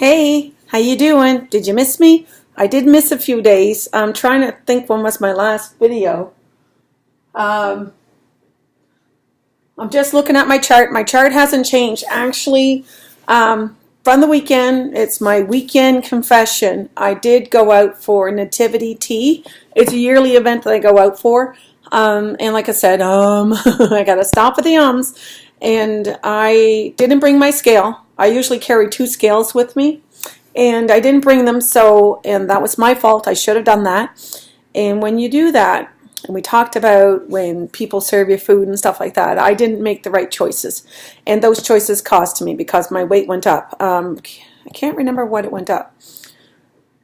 Hey, how you doing? Did you miss me? I did miss a few days. I'm trying to think when was my last video. Um, I'm just looking at my chart. My chart hasn't changed. Actually, from the weekend, it's my weekend confession. I did go out for Nativity Tea. It's a yearly event that I go out for. And like I said, I got to stop at the ums. And I didn't bring my scale. I usually carry two scales with me. And I didn't bring them, and that was my fault. I should have done that. And when you do that, and we talked about when people serve you food and stuff like that, I didn't make the right choices. And those choices cost me because my weight went up. I can't remember what it went up.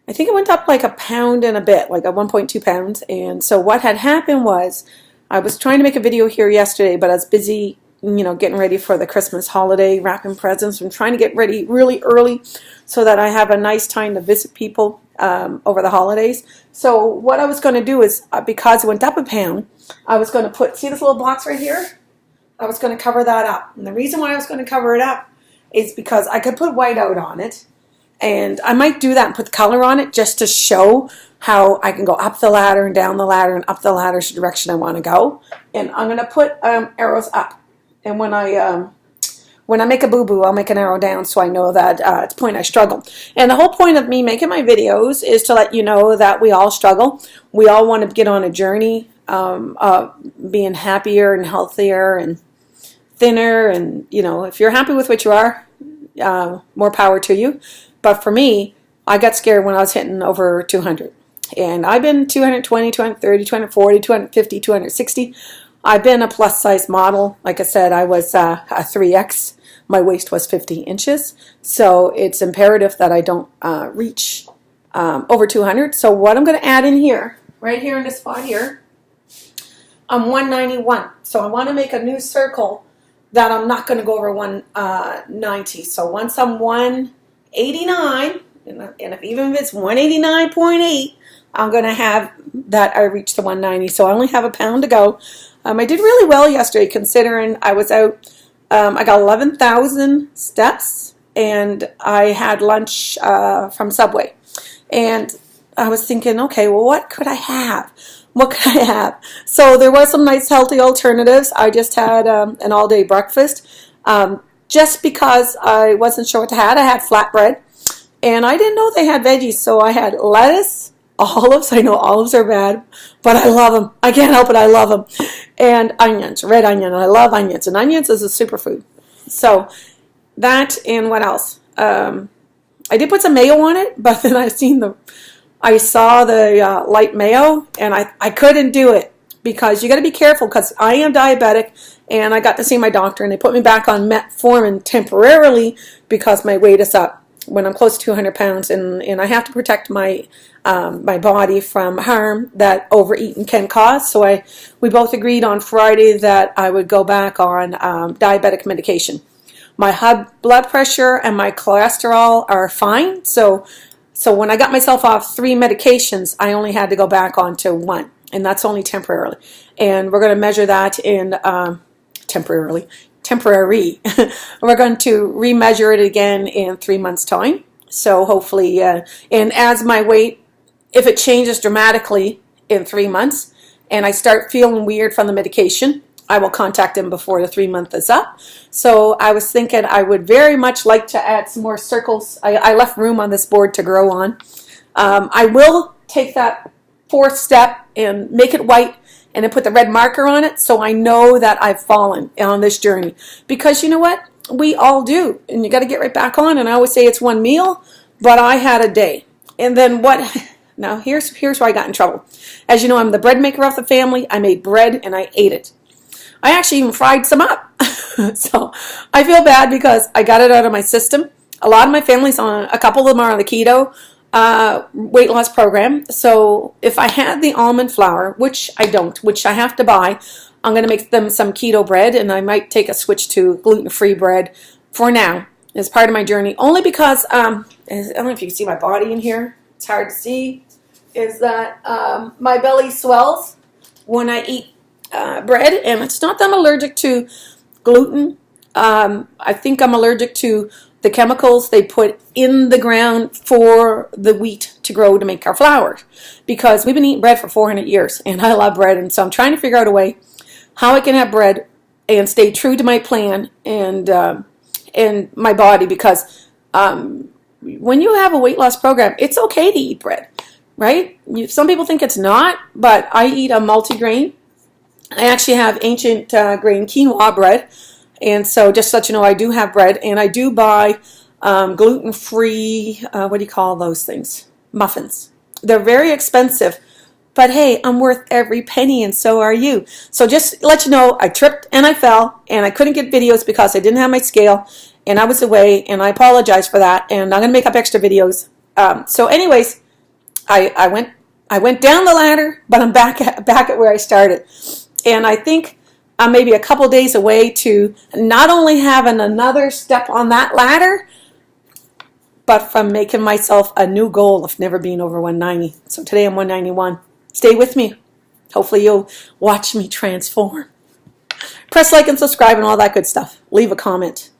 I think it went up like a pound and a bit, like a 1.2 pounds. And so what had happened was I was trying to make a video here yesterday, but I was busy, getting ready for the Christmas holiday, wrapping presents, and trying to get ready really early so that I have a nice time to visit people over the holidays. So what I was going to do is, because it went up a pound, I was going to see this little box right here? I was going to cover that up. And the reason why I was going to cover it up is because I could put white out on it. And I might do that and put color on it just to show how I can go up the ladder and down the ladder and up the ladder is the direction I want to go. And I'm going to put arrows up. And when I make a boo-boo, I'll make an arrow down so I know that it's a point I struggle. And the whole point of me making my videos is to let you know that we all struggle. We all want to get on a journey of being happier and healthier and thinner. And, if you're happy with what you are, more power to you. But for me, I got scared when I was hitting over 200. And I've been 220, 230, 240, 250, 260. I've been a plus size model. Like I said, I was a 3X. My waist was 50 inches. So it's imperative that I don't reach over 200. So what I'm going to add in here, right here in this spot here, I'm 191. So I want to make a new circle that I'm not going to go over 190. So once I'm 189, and even if it's 189.8, I'm going to have that I reach the 190. So I only have a pound to go. I did really well yesterday considering I was out. I got 11,000 steps and I had lunch from Subway. And I was thinking, okay, well, what could I have? What could I have? So there was some nice healthy alternatives. I just had an all-day breakfast. Just because I wasn't sure what to have, I had flatbread. And I didn't know they had veggies, so I had lettuce, olives. I know olives are bad, but I love them. I can't help it. I love them. And onions, red onion. I love onions. And onions is a superfood. So that and what else? I did put some mayo on it, but then I saw the light mayo, and I couldn't do it because you got to be careful because I am diabetic, and I got to see my doctor, and they put me back on metformin temporarily because my weight is up when I'm close to 200 pounds, and I have to protect my my body from harm that overeating can cause. So we both agreed on Friday that I would go back on diabetic medication. My high blood pressure and my cholesterol are fine. So when I got myself off 3 medications, I only had to go back on to 1, and that's only temporarily. And we're going to measure that in temporary. We're going to remeasure it again in 3 months' time. So hopefully, and as my weight, if it changes dramatically in 3 months, and I start feeling weird from the medication, I will contact them before the 3 month is up. So I was thinking I would very much like to add some more circles. I left room on this board to grow on. I will take that 4th step and make it white and then put the red marker on it so I know that I've fallen on this journey. Because you know what? We all do. And you got to get right back on. And I always say it's one meal, but I had a day. And then what? Now, here's where I got in trouble. As you know, I'm the bread maker of the family. I made bread and I ate it. I actually even fried some up. So I feel bad because I got it out of my system. A lot of my family's a couple of them are on the keto weight loss program. So if I had the almond flour, which I don't, which I have to buy, I'm going to make them some keto bread, and I might take a switch to gluten-free bread for now as part of my journey. Only because, I don't know if you can see my body in here. It's hard to see. Is that my belly swells when I eat bread, and it's not that I'm allergic to gluten. I think I'm allergic to the chemicals they put in the ground for the wheat to grow to make our flour. Because we've been eating bread for 400 years, and I love bread, and so I'm trying to figure out a way how I can have bread and stay true to my plan and my body, because when you have a weight loss program, it's okay to eat bread, right? Some people think it's not, but I eat a multigrain. I actually have ancient grain quinoa bread, and so just to let you know, I do have bread, and I do buy gluten-free, what do you call those things? Muffins. They're very expensive, but hey, I'm worth every penny, and so are you. So just to let you know, I tripped and I fell, and I couldn't get videos because I didn't have my scale, and I was away, and I apologize for that, and I'm going to make up extra videos. So anyways, I went down the ladder, but I'm back at where I started. And I think I'm maybe a couple days away to not only having another step on that ladder, but from making myself a new goal of never being over 190. So today I'm 191. Stay with me. Hopefully you'll watch me transform. Press like and subscribe and all that good stuff. Leave a comment.